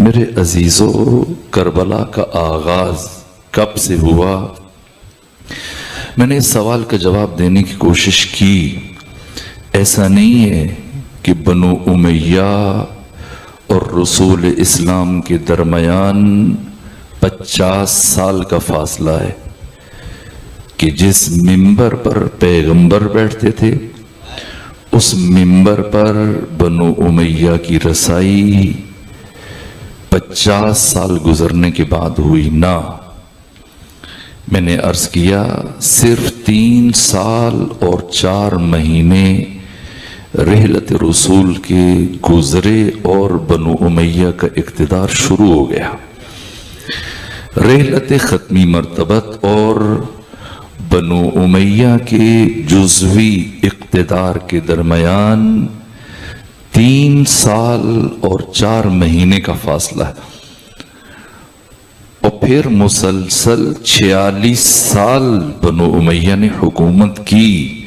میرے عزیزو، کربلا کا آغاز کب سے ہوا؟ میں نے اس سوال کا جواب دینے کی کوشش کی۔ ایسا نہیں ہے کہ بنو امیہ اور رسول اسلام کے درمیان 50 سال کا فاصلہ ہے کہ جس منبر پر پیغمبر بیٹھتے تھے اس منبر پر بنو امیہ کی رسائی 50 سال گزرنے کے بعد ہوئی نہ۔ میں نے عرض کیا صرف 3 سال اور 4 مہینے رحلت رسول کے گزرے اور بنو امیہ کا اقتدار شروع ہو گیا۔ رحلت ختمی مرتبت اور بنو امیہ کے جزوی اقتدار کے درمیان 3 سال اور 4 مہینے کا فاصلہ ہے، اور پھر مسلسل 46 سال بنو امیہ نے حکومت کی۔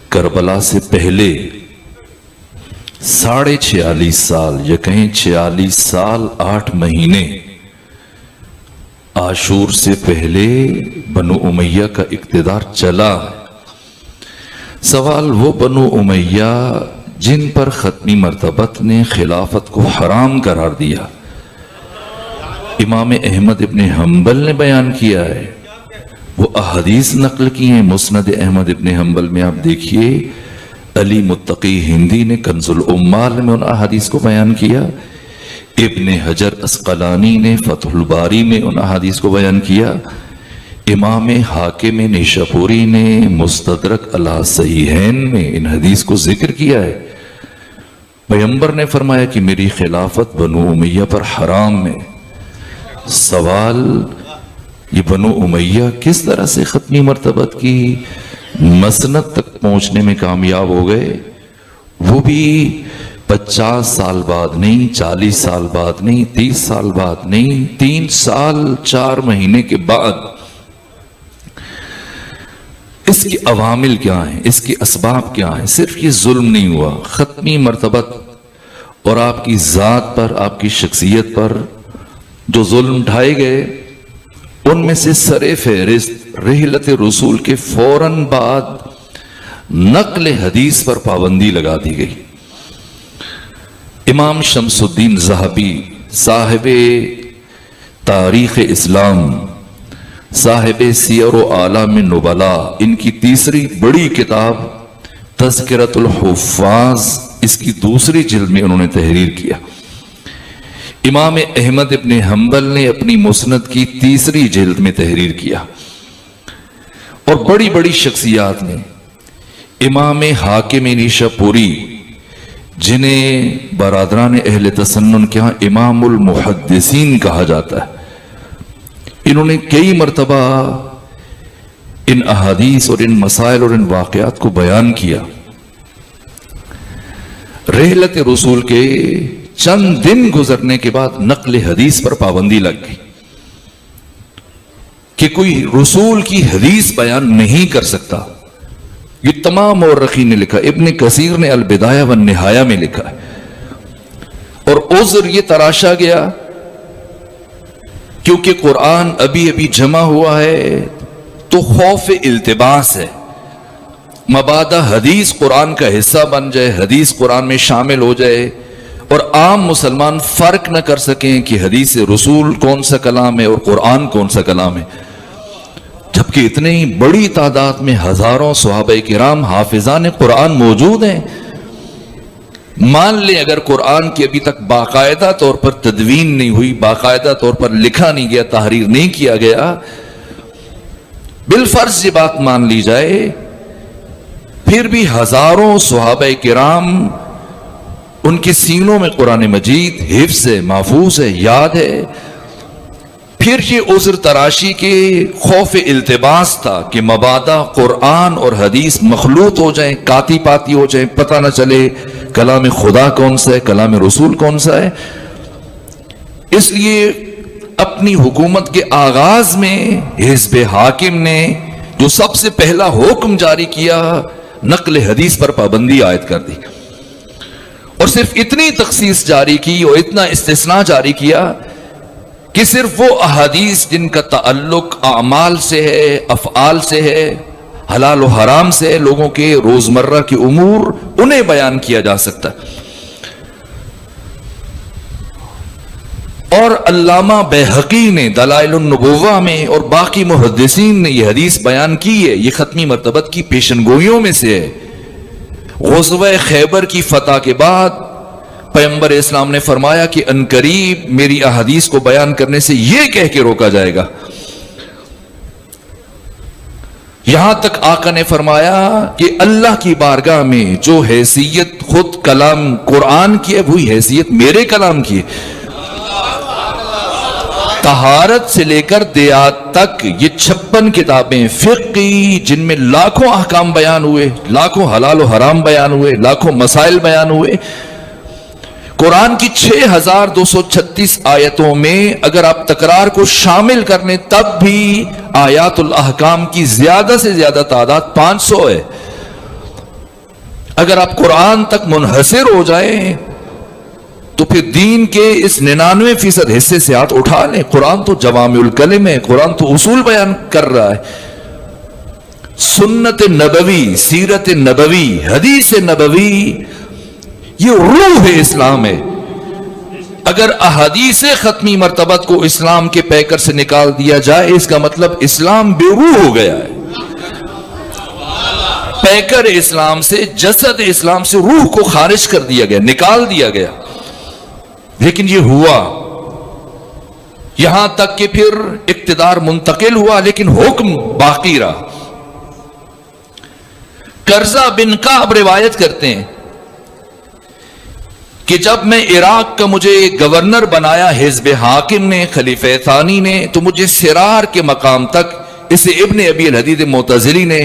کربلا سے پہلے 46.5 سال یا کہیں 46 سال 8 مہینے عاشور سے پہلے بنو امیہ کا اقتدار چلا۔ سوال وہ بنو امیہ جن پر ختمی مرتبت نے خلافت کو حرام قرار دیا، امام احمد ابن حنبل نے بیان کیا ہے، وہ احادیث نقل کی ہیں۔ مسند احمد ابن حنبل میں آپ دیکھیے، علی متقی ہندی نے کنز العمال میں ان احادیث کو بیان کیا، ابن حجر اسقلانی نے فتح الباری میں ان احادیث کو بیان کیا، امام حاکم نیشاپوری نے مستدرک علی صحیحین میں ان حدیث کو ذکر کیا ہے۔ پیغمبر نے فرمایا کہ میری خلافت بنو امیہ پر حرام ہے۔ سوال یہ بنو امیہ کس طرح سے ختمی مرتبت کی مسند تک پہنچنے میں کامیاب ہو گئے؟ وہ بھی 50 سال بعد نہیں، 40 سال بعد نہیں، 30 سال بعد نہیں، 3 سال 4 مہینے کے بعد۔ اس کے عوامل کیا ہیں؟ اس کے اسباب کیا ہیں؟ صرف یہ ظلم نہیں ہوا، ختمی مرتبت اور آپ کی ذات پر، آپ کی شخصیت پر جو ظلم ڈھائے گئے، ان میں سے سر فہرست رحلت رسول کے فوراً بعد نقل حدیث پر پابندی لگا دی گئی۔ امام شمس الدین ذہبی صاحب تاریخ اسلام، صاحب سیر و اعلام نبلاء، ان کی تیسری بڑی کتاب تذکرۃ الحفاظ، اس کی دوسری جلد میں انہوں نے تحریر کیا۔ امام احمد ابن حنبل نے اپنی مسند کی تیسری جلد میں تحریر کیا، اور بڑی بڑی شخصیات نے، امام حاکم نیشاپوری جنہیں برادران اہل تسنن کے ہاں امام المحدثین کہا جاتا ہے، انہوں نے کئی مرتبہ ان احادیث اور ان مسائل اور ان واقعات کو بیان کیا۔ رحلت رسول کے چند دن گزرنے کے بعد نقل حدیث پر پابندی لگ گئی کہ کوئی رسول کی حدیث بیان نہیں کر سکتا۔ یہ تمام مورخین نے لکھا، ابن کثیر نے البدایہ والنہایہ میں لکھا ہے، اور عذر یہ تراشا گیا کیونکہ قرآن ابھی ابھی جمع ہوا ہے تو خوف التباس ہے، مبادا حدیث قرآن کا حصہ بن جائے، حدیث قرآن میں شامل ہو جائے اور عام مسلمان فرق نہ کر سکیں کہ حدیث رسول کون سا کلام ہے اور قرآن کون سا کلام ہے، جبکہ اتنی بڑی تعداد میں ہزاروں صحابہ کرام حافظان قرآن موجود ہیں۔ مان لیں اگر قرآن کی ابھی تک باقاعدہ طور پر تدوین نہیں ہوئی، باقاعدہ طور پر لکھا نہیں گیا، تحریر نہیں کیا گیا، بالفرض یہ بات مان لی جائے، پھر بھی ہزاروں صحابہ کرام ان کے سینوں میں قرآن مجید حفظ ہے، محفوظ ہے، یاد ہے۔ پھر یہ عذر تراشی کے خوف التباس تھا کہ مبادا قرآن اور حدیث مخلوط ہو جائیں، کاتی پاتی ہو جائیں، پتہ نہ چلے کلام خدا کون سا ہے، کلام رسول کون سا ہے۔ اس لیے اپنی حکومت کے آغاز میں حزب حاکم نے جو سب سے پہلا حکم جاری کیا، نقل حدیث پر پابندی عائد کر دی، اور صرف اتنی تخصیص جاری کی اور اتنا استثناء جاری کیا کہ صرف وہ احادیث جن کا تعلق اعمال سے ہے، افعال سے ہے، حلال و حرام سے ہے، لوگوں کے روزمرہ کے امور، انہیں بیان کیا جا سکتا ہے۔ اور علامہ بیہقی نے دلائل النبوہ میں اور باقی محدثین نے یہ حدیث بیان کی ہے، یہ ختمی مرتبت کی پیشن گوئیوں میں سے ہے۔ غزوہ خیبر کی فتح کے بعد پیغمبر اسلام نے فرمایا کہ عنقریب میری احادیث کو بیان کرنے سے یہ کہہ کے روکا جائے گا، یہاں تک آقا نے فرمایا کہ اللہ کی بارگاہ میں جو حیثیت خود کلام قرآن کی ہے وہی حیثیت میرے کلام کی ہے۔ طہارت سے لے کر دیات تک یہ 56 کتابیں فقہی جن میں لاکھوں احکام بیان ہوئے، لاکھوں حلال و حرام بیان ہوئے، لاکھوں مسائل بیان ہوئے، قرآن کی 6236 آیتوں میں اگر آپ تکرار کو شامل کر لیں تب بھی آیات الاحکام کی زیادہ سے زیادہ تعداد 500 ہے۔ اگر آپ قرآن تک منحصر ہو جائیں تو پھر دین کے اس 99% حصے سے ہاتھ اٹھا لیں۔ قرآن تو جوامع الکلم ہے، قرآن تو اصول بیان کر رہا ہے۔ سنت نبوی، سیرت نبوی، حدیث نبوی یہ روح اسلام ہے۔ اگر احادیث ختمی مرتبت کو اسلام کے پیکر سے نکال دیا جائے اس کا مطلب اسلام بے روح ہو گیا ہے۔ پیکر اسلام سے، جسد اسلام سے روح کو خارج کر دیا گیا، نکال دیا گیا۔ لیکن یہ ہوا، یہاں تک کہ پھر اقتدار منتقل ہوا لیکن حکم باقی رہا۔ قرظہ بن کعب روایت کرتے ہیں کہ جب میں عراق کا مجھے گورنر بنایا حزب حاکم نے، خلیفہ ثانی نے، تو مجھے سرار کے مقام تک، اسے ابن ابی الحدید معتزلی نے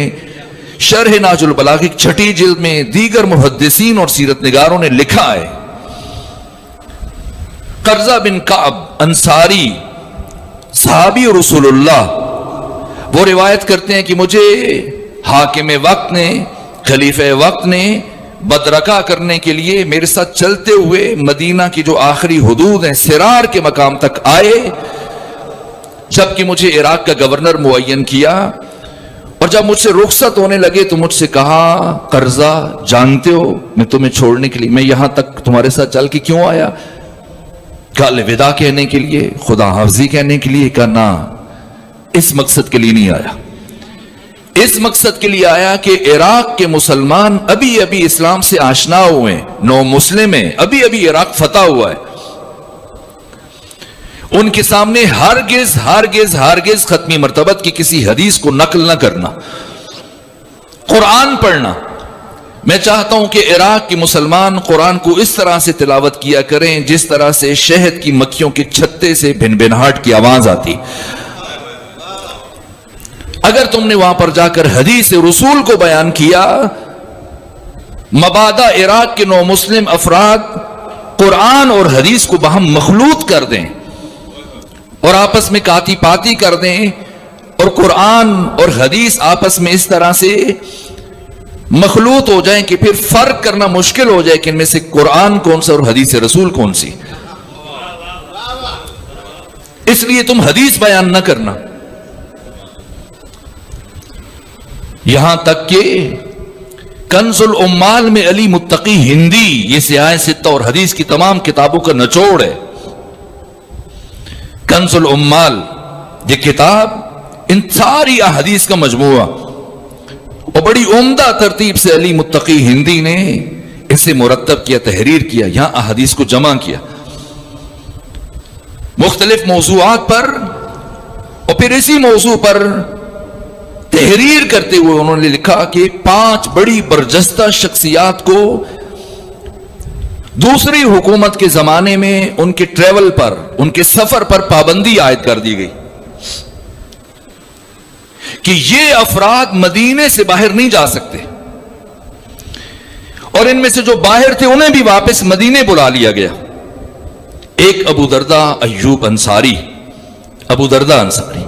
شرح ناج البلاغہ کی 6 جلد میں، دیگر محدثین اور سیرت نگاروں نے لکھا ہے۔ قرظہ بن کعب انصاری صحابی رسول اللہ، وہ روایت کرتے ہیں کہ مجھے حاکم وقت نے، خلیفہ وقت نے بدرکا کرنے کے لیے میرے ساتھ چلتے ہوئے مدینہ کی جو آخری حدود ہیں سرار کے مقام تک آئے، جبکہ مجھے عراق کا گورنر معین کیا، اور جب مجھ سے رخصت ہونے لگے تو مجھ سے کہا قرظہ جانتے ہو میں تمہیں چھوڑنے کے لیے میں یہاں تک تمہارے ساتھ چل کے کیوں آیا؟ کہا الوداع کہنے کے لیے، خدا حافظی کہنے کے لیے؟ کہا نہ، اس مقصد کے لیے نہیں آیا، اس مقصد کے لیے آیا کہ عراق کے مسلمان ابھی اسلام سے آشنا ہوئے ہیں، نو مسلم ہیں، ابھی عراق فتح ہوا ہے، ان کے سامنے ہرگز ختمی مرتبت کی کسی حدیث کو نقل نہ کرنا، قرآن پڑھنا۔ میں چاہتا ہوں کہ عراق کے مسلمان قرآن کو اس طرح سے تلاوت کیا کریں جس طرح سے شہد کی مکھیوں کے چھتے سے بھن بھناہٹ کی آواز آتی۔ اگر تم نے وہاں پر جا کر حدیث رسول کو بیان کیا، مبادا عراق کے 9 مسلم افراد قرآن اور حدیث کو باہم مخلوط کر دیں اور آپس میں کاتی پاتی کر دیں، اور قرآن اور حدیث آپس میں اس طرح سے مخلوط ہو جائیں کہ پھر فرق کرنا مشکل ہو جائے کہ ان میں سے قرآن کون سا اور حدیث رسول کون سی۔ اس لیے تم حدیث بیان نہ کرنا، یہاں تک کہ کنز العمال میں علی متقی ہندی، یہ سیاہ ستہ اور حدیث کی تمام کتابوں کا نچوڑ ہے۔ کنز العمال یہ کتاب ان ساری احادیث کا مجموعہ، اور بڑی عمدہ ترتیب سے علی متقی ہندی نے اسے مرتب کیا، تحریر کیا، یہاں احادیث کو جمع کیا مختلف موضوعات پر، اور پھر اسی موضوع پر تحریر کرتے ہوئے انہوں نے لکھا کہ 5 بڑی برجستہ شخصیات کو دوسری حکومت کے زمانے میں ان کے ٹریول پر، ان کے سفر پر پابندی عائد کر دی گئی کہ یہ افراد مدینے سے باہر نہیں جا سکتے، اور ان میں سے جو باہر تھے انہیں بھی واپس مدینے بلا لیا گیا۔ ایک ابو دردہ ایوب انصاری، ابو دردہ انصاری،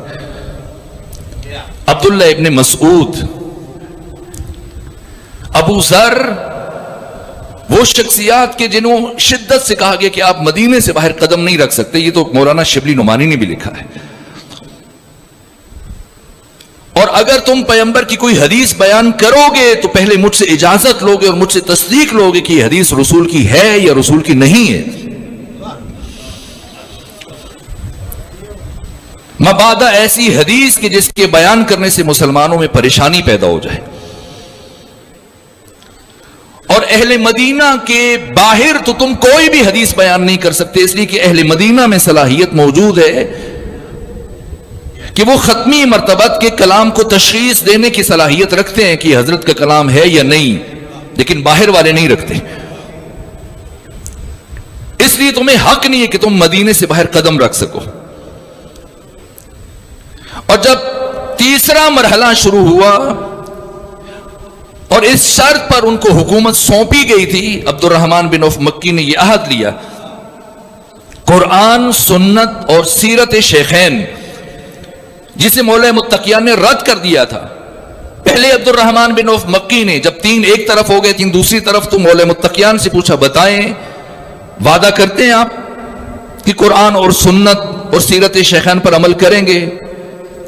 عبداللہ ابن مسعود، ابو ذر وہ شخصیات کے جنہوں شدت سے کہا گیا کہ آپ مدینے سے باہر قدم نہیں رکھ سکتے. یہ تو مولانا شبلی نعمانی نے بھی لکھا ہے. اور اگر تم پیغمبر کی کوئی حدیث بیان کرو گے تو پہلے مجھ سے اجازت لوگے اور مجھ سے تصدیق لوگے کہ یہ حدیث رسول کی ہے یا رسول کی نہیں ہے. مبادا ایسی حدیث کہ جس کے بیان کرنے سے مسلمانوں میں پریشانی پیدا ہو جائے. اور اہل مدینہ کے باہر تو تم کوئی بھی حدیث بیان نہیں کر سکتے، اس لیے کہ اہل مدینہ میں صلاحیت موجود ہے کہ وہ ختمی مرتبت کے کلام کو تشخیص دینے کی صلاحیت رکھتے ہیں کہ یہ حضرت کا کلام ہے یا نہیں، لیکن باہر والے نہیں رکھتے. اس لیے تمہیں حق نہیں ہے کہ تم مدینے سے باہر قدم رکھ سکو. اور جب تیسرا مرحلہ شروع ہوا اور اس شرط پر ان کو حکومت سونپی گئی تھی، عبد الرحمن بن عوف مکی نے یہ عہد لیا، قرآن، سنت اور سیرت شیخین، جسے مولا متقیان نے رد کر دیا تھا. پہلے عبد الرحمن بن عوف مکی نے، جب تین ایک طرف ہو گئے تین دوسری طرف، تو مولا متقیان سے پوچھا بتائیں وعدہ کرتے ہیں آپ کہ قرآن اور سنت اور سیرت شیخین پر عمل کریں گے؟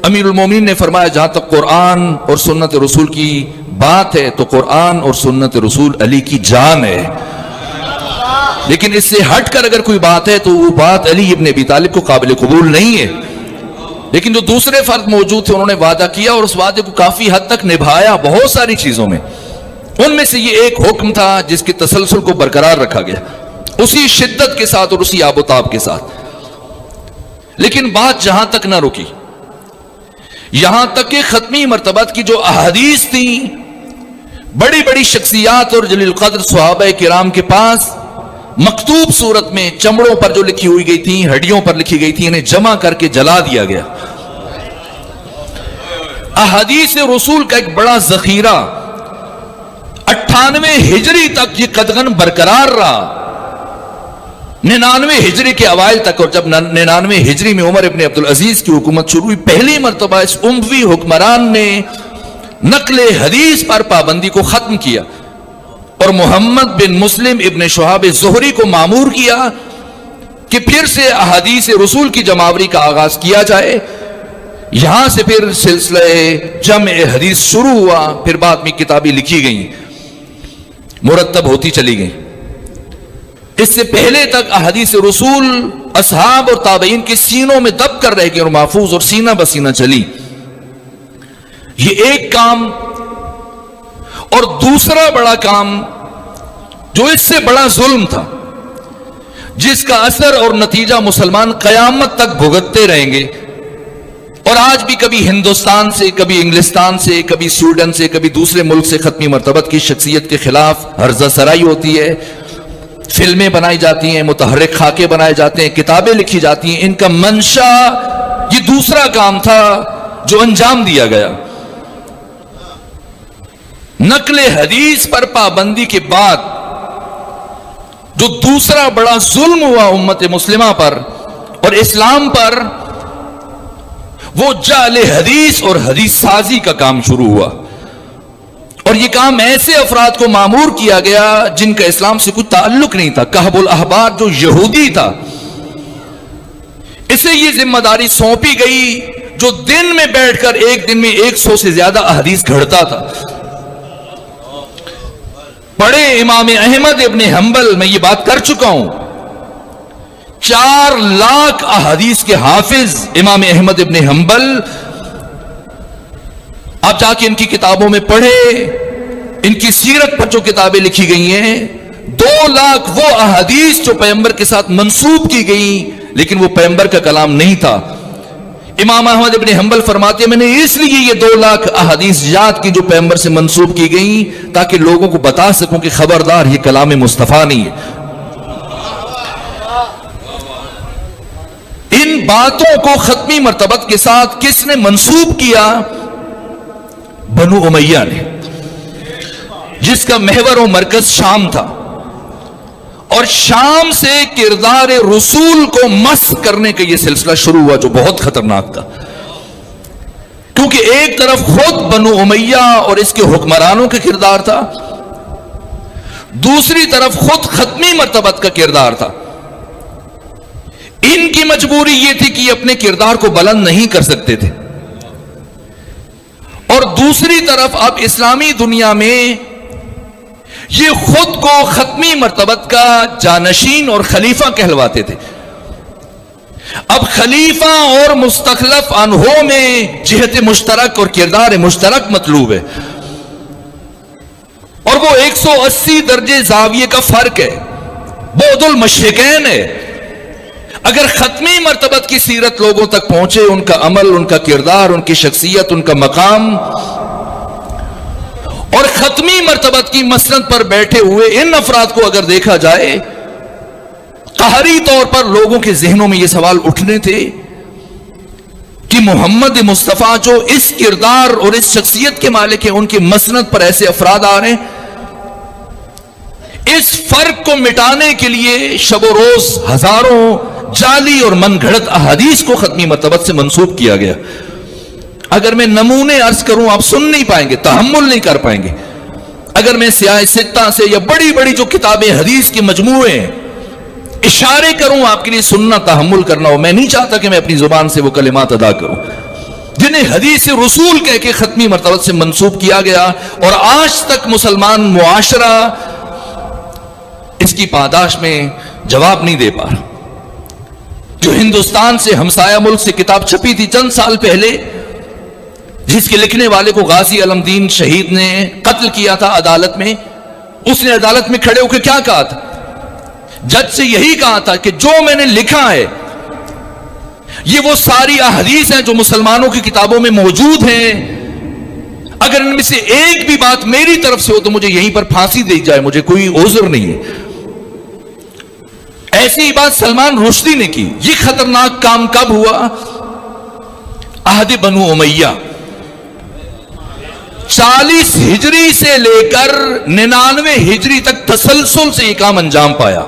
امیر المومنین نے فرمایا جہاں تک قرآن اور سنت رسول کی بات ہے تو قرآن اور سنت رسول علی کی جان ہے، لیکن اس سے ہٹ کر اگر کوئی بات ہے تو وہ بات علی ابن ابی طالب کو قابل قبول نہیں ہے. لیکن جو دوسرے فرد موجود تھے انہوں نے وعدہ کیا اور اس وعدے کو کافی حد تک نبھایا بہت ساری چیزوں میں. ان میں سے یہ ایک حکم تھا جس کے تسلسل کو برقرار رکھا گیا اسی شدت کے ساتھ اور اسی آب و تاب کے ساتھ. لیکن بات جہاں تک نہ رکی، یہاں تک کہ ختمی مرتبت کی جو احادیث تھیں، بڑی بڑی شخصیات اور جلیل القدر صحابہ کرام کے پاس مکتوب صورت میں چمڑوں پر جو لکھی ہوئی گئی تھیں، ہڈیوں پر لکھی گئی تھیں، انہیں جمع کر کے جلا دیا گیا. احادیث رسول کا ایک بڑا ذخیرہ 98 ہجری تک یہ قدغن برقرار رہا. 99 ہجری کے اوائل تک، اور جب 99 ہجری میں عمر ابن عبدالعزیز کی حکومت شروع ہوئی، پہلی مرتبہ اس اموی حکمران نے نقل حدیث پر پابندی کو ختم کیا اور محمد بن مسلم ابن شہاب زہری کو مامور کیا کہ پھر سے احادیث رسول کی جمعآوری کا آغاز کیا جائے. یہاں سے پھر سلسلہ جمع حدیث شروع ہوا، پھر بعد میں کتابیں لکھی گئیں، مرتب ہوتی چلی گئیں. اس سے پہلے تک احادیث رسول اصحاب اور تابعین کے سینوں میں دب کر رہ گئے اور محفوظ اور سینہ بسینہ چلی. یہ ایک کام. اور دوسرا بڑا کام جو اس سے بڑا ظلم تھا، جس کا اثر اور نتیجہ مسلمان قیامت تک بھگتتے رہیں گے، اور آج بھی کبھی ہندوستان سے، کبھی انگلستان سے، کبھی سویڈن سے، کبھی دوسرے ملک سے ختمی مرتبت کی شخصیت کے خلاف ہرزہ سرائی ہوتی ہے، فلمیں بنائی جاتی ہیں، متحرک خاکے بنائے جاتے ہیں، کتابیں لکھی جاتی ہیں. ان کا منشا یہ دوسرا کام تھا جو انجام دیا گیا. نقل حدیث پر پابندی کے بعد جو دوسرا بڑا ظلم ہوا امت مسلمہ پر اور اسلام پر، وہ جعل حدیث اور حدیث سازی کا کام شروع ہوا. اور یہ کام ایسے افراد کو مامور کیا گیا جن کا اسلام سے کوئی تعلق نہیں تھا. کہب الاحبار جو یہودی تھا، اسے یہ ذمہ داری سونپی گئی جو دن میں بیٹھ کر ایک دن میں 100 سے زیادہ احادیث گھڑتا تھا. پڑھے امام احمد ابن حنبل، میں یہ بات کر چکا ہوں، 4 لاکھ احادیث کے حافظ امام احمد ابن حنبل. آپ جا کے ان کی کتابوں میں پڑھے، ان کی سیرت پر جو کتابیں لکھی گئی ہیں، 2 لاکھ وہ احادیث جو پیغمبر کے ساتھ منسوب کی گئی لیکن وہ پیغمبر کا کلام نہیں تھا. امام احمد ابن حنبل فرماتے ہیں میں نے اس لیے یہ 2 لاکھ احادیث یاد کی جو پیغمبر سے منسوب کی گئی تاکہ لوگوں کو بتا سکوں کہ خبردار یہ کلام مصطفیٰ نہیں ہے. ان باتوں کو ختمی مرتبت کے ساتھ کس نے منسوب کیا؟ بنو امیہ نے، جس کا محور و مرکز شام تھا. اور شام سے کردار رسول کو مسخ کرنے کا یہ سلسلہ شروع ہوا جو بہت خطرناک تھا، کیونکہ ایک طرف خود بنو امیہ اور اس کے حکمرانوں کا کردار تھا، دوسری طرف خود ختمی مرتبت کا کردار تھا. ان کی مجبوری یہ تھی کہ یہ اپنے کردار کو بلند نہیں کر سکتے تھے. اور دوسری طرف اب اسلامی دنیا میں یہ خود کو ختمی مرتبت کا جانشین اور خلیفہ کہلواتے تھے. اب خلیفہ اور مستخلف عنہوں میں جہت مشترک اور کردار مشترک مطلوب ہے، اور وہ 180 درجے زاویے کا فرق ہے، بعد المشرقین ہے. اگر ختمی مرتبت کی سیرت لوگوں تک پہنچے، ان کا عمل، ان کا کردار، ان کی شخصیت، ان کا مقام، اور ختمی مرتبت کی مسند پر بیٹھے ہوئے ان افراد کو اگر دیکھا جائے، قہری طور پر لوگوں کے ذہنوں میں یہ سوال اٹھنے تھے کہ محمد مصطفیٰ جو اس کردار اور اس شخصیت کے مالک ہیں، ان کی مسند پر ایسے افراد آ رہے ہیں. اس فرق کو مٹانے کے لیے شب و روز ہزاروں جعلی اور من گھڑت احادیث کو ختمی مرتبت سے منسوب کیا گیا. اگر میں نمونے عرض کروں آپ سن نہیں پائیں گے، تحمل نہیں کر پائیں گے. اگر میں سیاہ ستہ سے یا بڑی بڑی جو کتابیں حدیث کے مجموعے ہیں اشارے کروں آپ کے لیے سننا تحمل کرنا ہو. میں نہیں چاہتا کہ میں اپنی زبان سے وہ کلمات ادا کروں جنہیں حدیث رسول کہہ کے ختمی مرتبت سے منسوب کیا گیا، اور آج تک مسلمان معاشرہ اس کی پاداش میں جواب نہیں دے پا رہا. جو ہندوستان سے ہمسایہ ملک سے کتاب چھپی تھی چند سال پہلے، جس کے لکھنے والے کو غازی علم دین شہید نے قتل کیا تھا عدالت میں، اس نے عدالت میں کھڑے ہو کے کیا کہا تھا؟ جج سے یہی کہا تھا کہ جو میں نے لکھا ہے یہ وہ ساری احادیث ہیں جو مسلمانوں کی کتابوں میں موجود ہیں، اگر ان میں سے ایک بھی بات میری طرف سے ہو تو مجھے یہیں پر پھانسی دی جائے، مجھے کوئی عذر نہیں ہے. ایسی بات سلمان رشدی نے کی. یہ خطرناک کام کب ہوا؟ عہد بنو امیہ. 40 ہجری سے لے کر 99 ہجری تک تسلسل سے یہ کام انجام پایا.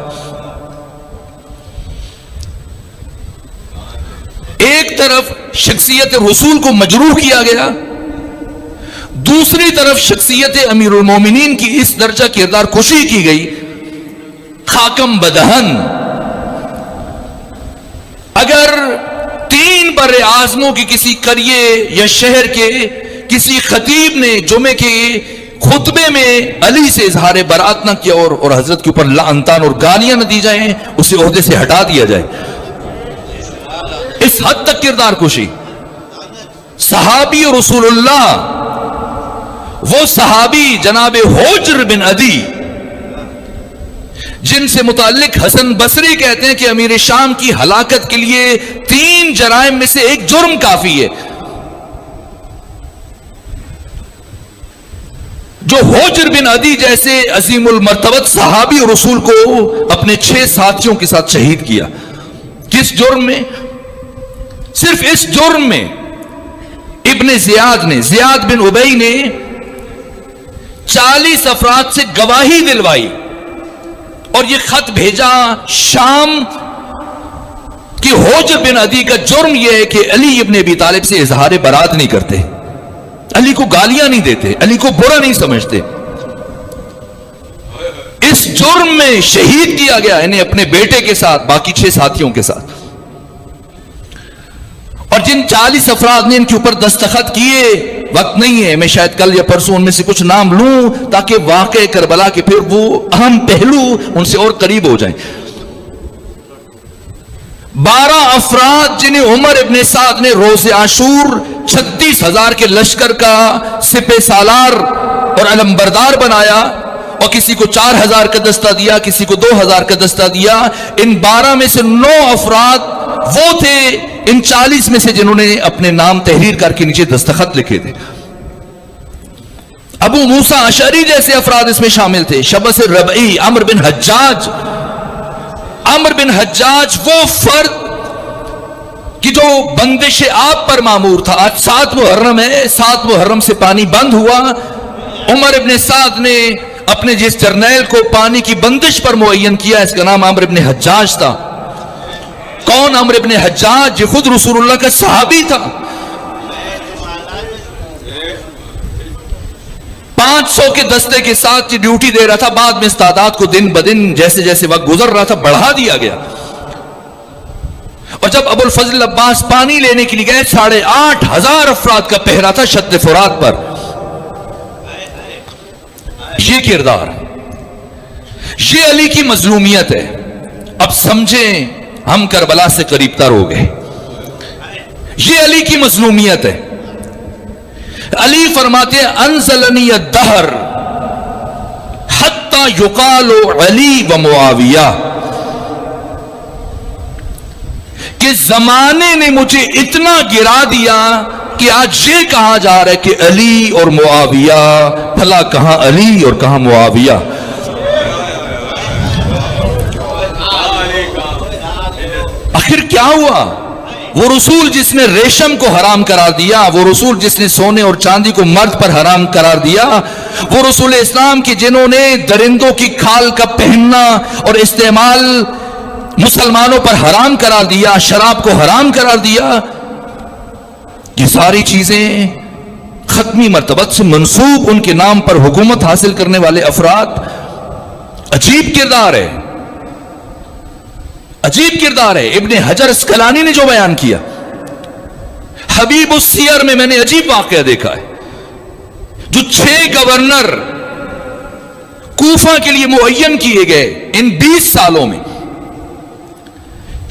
ایک طرف شخصیت رسول کو مجروح کیا گیا، دوسری طرف شخصیت امیر المومنین کی اس درجہ کردار کشی کی گئی. خاکم بدہن. اگر 3 بر اعظموں کی کسی قریے یا شہر کے کسی خطیب نے جمعے کے خطبے میں علی سے اظہار برات نہ کیا اور حضرت کے اوپر لعنتان اور گالیاں نہ دی جائیں، اسے عہدے سے ہٹا دیا جائے، اس حد تک کردار کشی. صحابی رسول اللہ، وہ صحابی جناب حجر بن عدی جن سے متعلق حسن بصری کہتے ہیں کہ امیر شام کی ہلاکت کے لیے 3 جرائم میں سے ایک جرم کافی ہے. جو حجر بن عدی جیسے عظیم المرتبت صحابی رسول کو اپنے 6 ساتھیوں کے ساتھ شہید کیا. کس جرم میں؟ صرف اس جرم میں ابن زیاد بن ابی نے 40 افراد سے گواہی دلوائی اور یہ خط بھیجا شام کہ حجر بن عدی کا جرم یہ ہے کہ علی ابن ابی طالب سے اظہار برات نہیں کرتے، علی کو گالیاں نہیں دیتے، علی کو برا نہیں سمجھتے. اس جرم میں شہید کیا گیا انہیں اپنے بیٹے کے ساتھ، باقی 6 ساتھیوں کے ساتھ. اور جن 40 افراد نے ان کے اوپر دستخط کیے، وقت نہیں ہے، میں شاید کل یا پرسوں ان میں سے کچھ نام لوں تاکہ واقع کربلا کے پھر وہ اہم پہلو ان سے اور قریب ہو جائیں. 12 افراد جنہیں عمر ابن سعد نے روز عاشور 36,000 کے لشکر کا سپہ سالار اور علمبردار بنایا، اور کسی کو 4,000 کا دستہ دیا، کسی کو 2,000 کا دستہ دیا. ان 12 میں سے 9 افراد وہ تھے ان 40 میں سے جنہوں نے اپنے نام تحریر کر کے نیچے دستخط لکھے تھے. ابو موسیٰ اشعری جیسے افراد اس میں شامل تھے. شبس ربعی، عمرو بن حجاج وہ فرد کہ جو بندش آب پر مامور تھا. آج 7 محرم ہے، 7 محرم سے پانی بند ہوا. عمر ابن سعد نے اپنے جس جرنیل کو پانی کی بندش پر معین کیا، اس کا نام عمرو بن حجاج تھا. کون عمرو بن حجاج؟ یہ خود رسول اللہ کا صحابی تھا. 500 کے دستے کے ساتھ ڈیوٹی دے رہا تھا. بعد میں اس تعداد کو دن بدن جیسے جیسے وقت گزر رہا تھا بڑھا دیا گیا. اور جب ابو الفضل عباس پانی لینے کے لیے گئے 8,500 افراد کا پہرا تھا شط فرات پر. یہ کردار، یہ علی کی مظلومیت ہے. اب سمجھیں ہم کربلا سے قریب تر ہو گئے. یہ علی کی مظلومیت ہے. علی فرماتے ہیں انزلنی الدہر حتی یقال علی و معاویہ، کہ زمانے نے مجھے اتنا گرا دیا کہ آج یہ کہا جا رہا ہے کہ علی اور معاویہ. بھلا کہاں علی اور کہاں معاویہ؟ آخر کیا ہوا؟ وہ رسول جس نے ریشم کو حرام قرار دیا، وہ رسول جس نے سونے اور چاندی کو مرد پر حرام قرار دیا، وہ رسول اسلام کی جنہوں نے درندوں کی کھال کا پہننا اور استعمال مسلمانوں پر حرام قرار دیا، شراب کو حرام قرار دیا، یہ ساری چیزیں ختمی مرتبت سے منسوب ان کے نام پر حکومت حاصل کرنے والے افراد. عجیب کردار ہے، عجیب کردار ہے. ابن حجر اسقلانی نے جو بیان کیا حبیب السیر میں نے عجیب واقعہ دیکھا ہے. جو 6 گورنر کوفہ کے لیے معین کیے گئے ان 20 سالوں میں،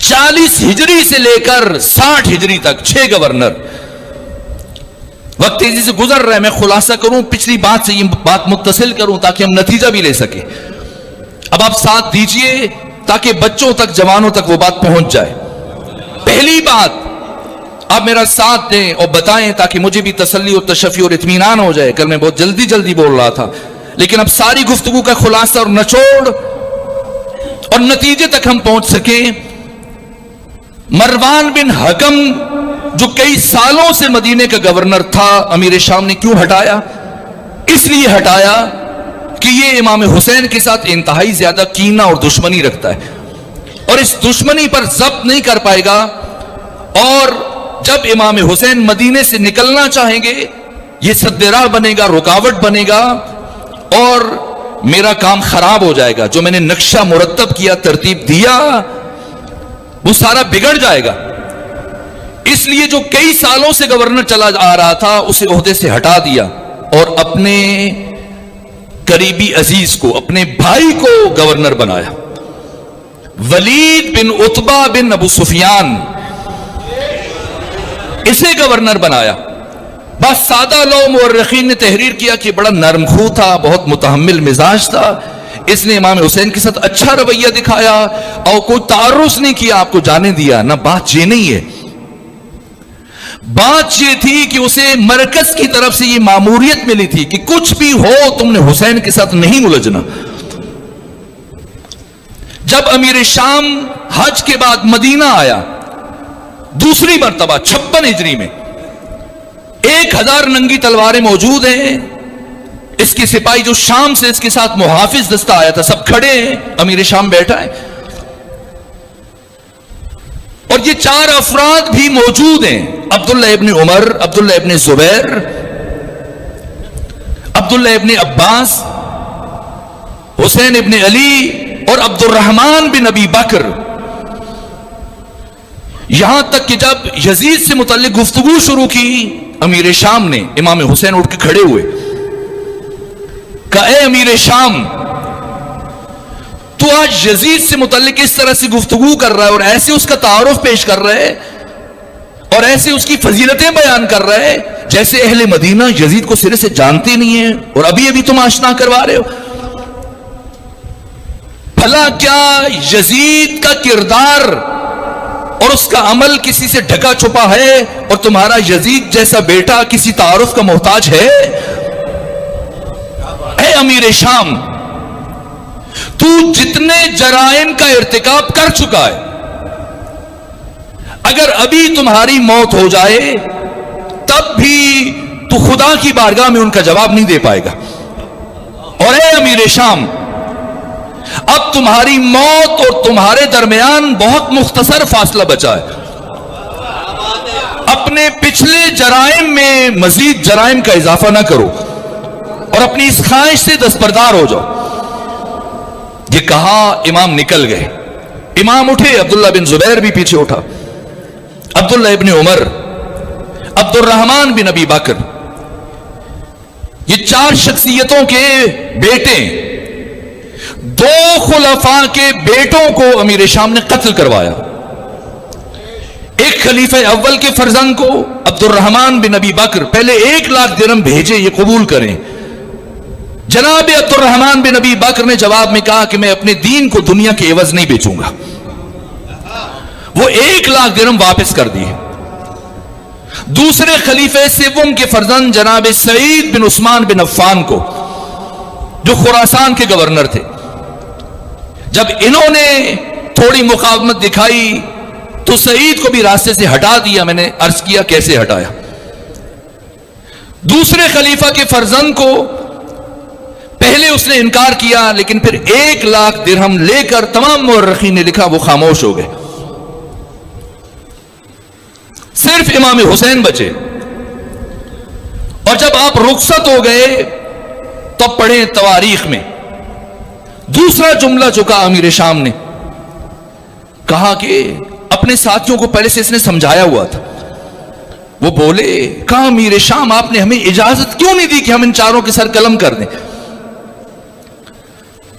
40 ہجری سے لے کر 60 ہجری تک 6 گورنر. وقت تیزی سے گزر رہا ہے، میں خلاصہ کروں پچھلی بات سے یہ بات متصل کروں تاکہ ہم نتیجہ بھی لے سکیں. اب آپ ساتھ دیجئے تاکہ بچوں تک جوانوں تک وہ بات پہنچ جائے. پہلی بات آپ میرا ساتھ دیں اور بتائیں تاکہ مجھے بھی تسلی اور تشفی اور اطمینان ہو جائے. کل میں بہت جلدی بول رہا تھا، لیکن اب ساری گفتگو کا خلاصہ اور نچوڑ اور نتیجے تک ہم پہنچ سکیں. مروان بن حکم جو کئی سالوں سے مدینے کا گورنر تھا، امیر شام نے کیوں ہٹایا؟ اس لیے ہٹایا کہ یہ امام حسین کے ساتھ انتہائی زیادہ کینہ اور دشمنی رکھتا ہے اور اس دشمنی پر ضبط نہیں کر پائے گا. اور جب امام حسین مدینے سے نکلنا چاہیں گے یہ سد راہ بنے گا، رکاوٹ بنے گا اور میرا کام خراب ہو جائے گا. جو میں نے نقشہ مرتب کیا، ترتیب دیا، وہ سارا بگڑ جائے گا. اس لیے جو کئی سالوں سے گورنر چلا آ رہا تھا اسے عہدے سے ہٹا دیا اور اپنے قریبی عزیز کو، اپنے بھائی کو گورنر بنایا. ولید بن عتبہ بن ابو سفیان اسے گورنر بنایا. بس سادہ لو مورخین نے تحریر کیا کہ بڑا نرم خو تھا، بہت متحمل مزاج تھا. اس نے امام حسین کے ساتھ اچھا رویہ دکھایا اور کوئی تعرض نہیں کیا، آپ کو جانے دیا. نہ بات یہ نہیں ہے، بات یہ تھی کہ اسے مرکز کی طرف سے یہ ماموریت ملی تھی کہ کچھ بھی ہو تم نے حسین کے ساتھ نہیں ملجھنا. جب امیر شام حج کے بعد مدینہ آیا دوسری مرتبہ 56 ہجری میں، 1000 ننگی تلواریں موجود ہیں. اس کے سپاہی جو شام سے اس کے ساتھ محافظ دستہ آیا تھا سب کھڑے ہیں، امیر شام بیٹھا ہے اور یہ 4 افراد بھی موجود ہیں. عبداللہ ابن عمر، عبداللہ ابن زبیر، عبداللہ ابن عباس، حسین ابن علی اور عبد الرحمن بن ابی بکر. یہاں تک کہ جب یزید سے متعلق گفتگو شروع کی امیر شام نے، امام حسین اٹھ کے کھڑے ہوئے، کہا اے امیر شام، تو آج یزید سے متعلق اس طرح سے گفتگو کر رہا ہے اور ایسے اس کا تعارف پیش کر رہا ہے اور ایسے اس کی فضیلتیں بیان کر رہا ہے جیسے اہل مدینہ یزید کو سرے سے جانتے نہیں ہیں اور ابھی تم آشنا کروا رہے ہو. بھلا کیا یزید کا کردار اور اس کا عمل کسی سے ڈھکا چھپا ہے اور تمہارا یزید جیسا بیٹا کسی تعارف کا محتاج ہے؟ اے امیر شام، تو جتنے جرائم کا ارتکاب کر چکا ہے، اگر ابھی تمہاری موت ہو جائے تب بھی تو خدا کی بارگاہ میں ان کا جواب نہیں دے پائے گا. اور اے امیر شام، اب تمہاری موت اور تمہارے درمیان بہت مختصر فاصلہ بچا ہے. اپنے پچھلے جرائم میں مزید جرائم کا اضافہ نہ کرو اور اپنی اس خواہش سے دستبردار ہو جاؤ. یہ کہا امام نکل گئے. امام اٹھے, عبداللہ بن زبیر بھی پیچھے اٹھا, عبداللہ ابن عمر, عبد الرحمن بن ابی بکر, یہ 4 شخصیتوں کے بیٹے, 2 خلفاء کے بیٹوں کو امیر شام نے قتل کروایا. ایک خلیفہ اول کے فرزند کو عبد الرحمن بن ابی بکر پہلے 1 لاکھ درہم بھیجے, یہ قبول کریں. جناب عبد الرحمن بن ابی بکر نے جواب میں کہا کہ میں اپنے دین کو دنیا کے عوض نہیں بیچوں گا. وہ 1 لاکھ درہم واپس کر دیے. دوسرے خلیفہ سوم کے فرزند جناب سعید بن عثمان بن عفان کو, جو خراسان کے گورنر تھے, جب انہوں نے تھوڑی مقاومت دکھائی تو سعید کو بھی راستے سے ہٹا دیا. میں نے عرض کیا کیسے ہٹایا. دوسرے خلیفہ کے فرزند کو پہلے اس نے انکار کیا, لیکن پھر 1 لاکھ درہم لے کر تمام مورخین نے لکھا وہ خاموش ہو گئے. صرف امام حسین بچے, اور جب آپ رخصت ہو گئے تو پڑھیں تواریخ میں دوسرا جملہ جو کہا امیر شام نے, کہا کہ اپنے ساتھیوں کو پہلے سے اس نے سمجھایا ہوا تھا. وہ بولے, کہا امیر شام آپ نے ہمیں اجازت کیوں نہیں دی کہ ہم ان 4 کے سر قلم کر دیں.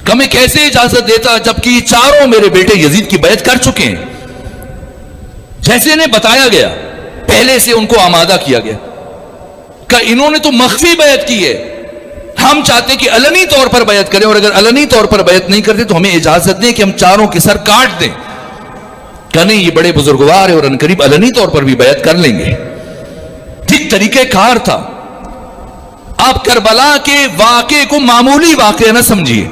کہ میں کیسے اجازت دیتا جبکہ یہ 4 میرے بیٹے یزید کی بیعت کر چکے ہیں. جیسے انہیں بتایا گیا پہلے سے ان کو آمادہ کیا گیا کہ انہوں نے تو مخفی بیعت کی ہے, ہم چاہتے کہ علنی طور پر بیعت کریں, اور اگر علنی طور پر بیعت نہیں کرتے تو ہمیں اجازت دیں کہ ہم 4 کے سر کاٹ دیں. کہ نہیں, یہ بڑے بزرگوار ہیں اور انقریب علنی طور پر بھی بیعت کر لیں گے. ٹھیک طریقہ کار تھا. آپ کربلا کے واقعے کو معمولی واقعہ نہ سمجھیے.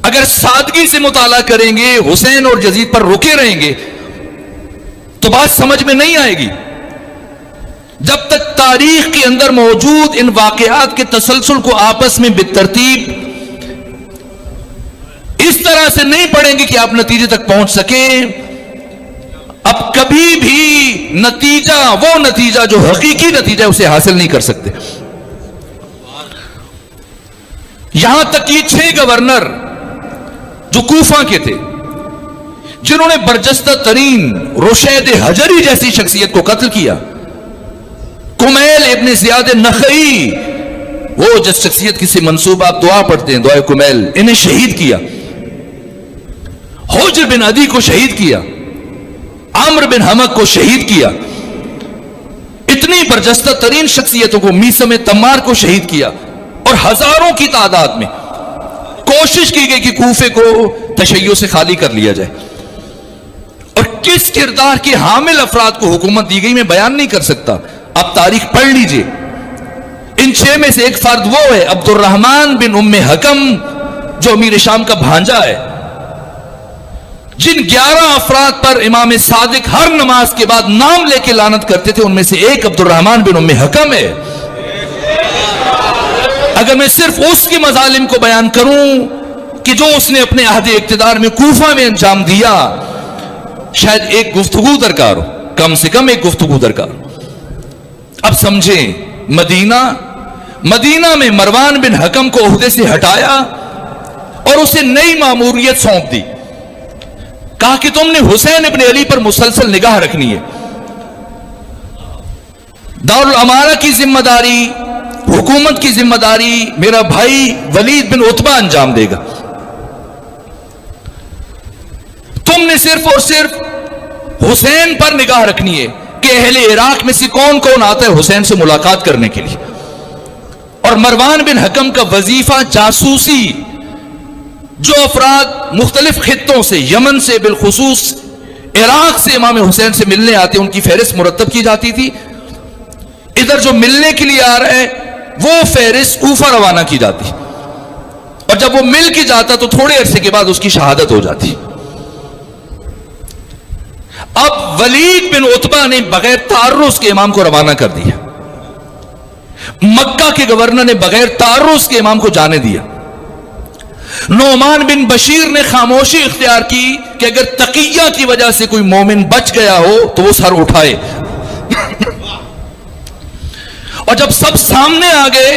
اگر سادگی سے مطالعہ کریں گے, حسین اور یزید پر رکے رہیں گے تو بات سمجھ میں نہیں آئے گی. جب تک تاریخ کے اندر موجود ان واقعات کے تسلسل کو آپس میں بالترتیب اس طرح سے نہیں پڑھیں گے کہ آپ نتیجے تک پہنچ سکیں, اب کبھی بھی نتیجہ, وہ نتیجہ جو حقیقی نتیجہ اسے حاصل نہیں کر سکتے. یہاں تک کہ 6 گورنر جو کوفہ کے تھے, جنہوں نے برجستہ ترین رشید حجری جیسی شخصیت کو قتل کیا, کمیل ابن زیاد نخعی, وہ جس شخصیت کی سے منصوب آپ دعا پڑھتے ہیں, دعائے کمیل, انہیں شہید کیا. حجر بن عدی کو شہید کیا, عمرو بن حمق کو شہید کیا. اتنی برجستہ ترین شخصیتوں کو, میثم تمار کو شہید کیا, اور ہزاروں کی تعداد میں کوشش کی گئی کہ کوفے کو تشیع سے خالی کر لیا جائے. اور کس کردار کے حامل افراد کو حکومت دی گئی میں بیان نہیں کر سکتا, آپ تاریخ پڑھ لیجئے. ان 6 میں سے ایک فرد وہ ہے عبد الرحمن بن ام حکم, جو امیر شام کا بھانجا ہے. جن 11 افراد پر امام صادق ہر نماز کے بعد نام لے کے لعنت کرتے تھے, ان میں سے ایک عبد الرحمن بن ام حکم ہے. اگر میں صرف اس کے مظالم کو بیان کروں کہ جو اس نے اپنے عہد اقتدار میں کوفہ میں انجام دیا, شاید ایک گفتگو درکار ہو, کم سے کم ایک گفتگو درکار ہو. اب سمجھیں, مدینہ میں مروان بن حکم کو عہدے سے ہٹایا اور اسے نئی ماموریت سونپ دی. کہا کہ تم نے حسین ابن علی پر مسلسل نگاہ رکھنی ہے. دارالامارہ کی ذمہ داری, حکومت کی ذمہ داری میرا بھائی ولید بن عتبہ انجام دے گا. تم نے صرف اور صرف حسین پر نگاہ رکھنی ہے کہ اہل عراق میں سے کون کون آتا ہے حسین سے ملاقات کرنے کے لیے. اور مروان بن حکم کا وظیفہ جاسوسی, جو افراد مختلف خطوں سے, یمن سے بالخصوص عراق سے امام حسین سے ملنے آتے, ان کی فہرست مرتب کی جاتی تھی. ادھر جو ملنے کے لیے آ رہا ہے وہ فہرست کوفہ روانہ کی جاتی, اور جب وہ مل کے جاتا تو تھوڑے عرصے کے بعد اس کی شہادت ہو جاتی. اب ولید بن عتبہ نے بغیر تعرض کے امام کو روانہ کر دیا. مکہ کے گورنر نے بغیر تعرض کے امام کو جانے دیا. نعمان بن بشیر نے خاموشی اختیار کی کہ اگر تقیہ کی وجہ سے کوئی مومن بچ گیا ہو تو وہ سر اٹھائے. اور جب سب سامنے آ گئے